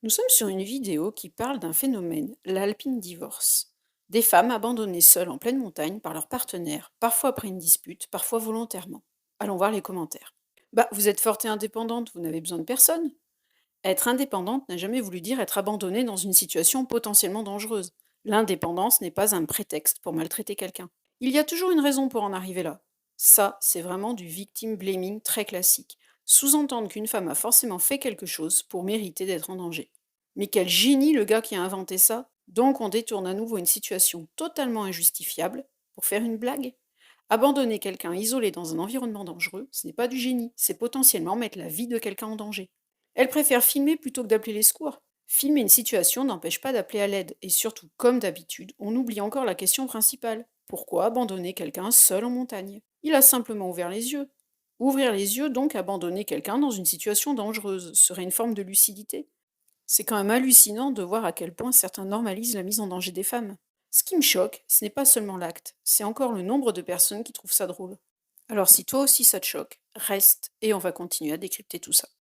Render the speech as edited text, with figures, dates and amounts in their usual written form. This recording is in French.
Nous sommes sur une vidéo qui parle d'un phénomène, l'alpine divorce. Des femmes abandonnées seules en pleine montagne par leur partenaire, parfois après une dispute, parfois volontairement. Allons voir les commentaires. Bah, vous êtes forte et indépendante, vous n'avez besoin de personne. Être indépendante n'a jamais voulu dire être abandonnée dans une situation potentiellement dangereuse. L'indépendance n'est pas un prétexte pour maltraiter quelqu'un. Il y a toujours une raison pour en arriver là. Ça, c'est vraiment du victim blaming très classique. Sous-entendre qu'une femme a forcément fait quelque chose pour mériter d'être en danger. Mais quel génie le gars qui a inventé ça. Donc on détourne à nouveau une situation totalement injustifiable pour faire une blague. Abandonner quelqu'un isolé dans un environnement dangereux, ce n'est pas du génie, c'est potentiellement mettre la vie de quelqu'un en danger. Elle préfère filmer plutôt que d'appeler les secours. Filmer une situation n'empêche pas d'appeler à l'aide, et surtout, comme d'habitude, on oublie encore la question principale. Pourquoi abandonner quelqu'un seul en montagne? Il a simplement ouvert les yeux. Ouvrir les yeux, donc abandonner quelqu'un dans une situation dangereuse, serait une forme de lucidité. C'est quand même hallucinant de voir à quel point certains normalisent la mise en danger des femmes. Ce qui me choque, ce n'est pas seulement l'acte, c'est encore le nombre de personnes qui trouvent ça drôle. Alors si toi aussi ça te choque, reste et on va continuer à décrypter tout ça.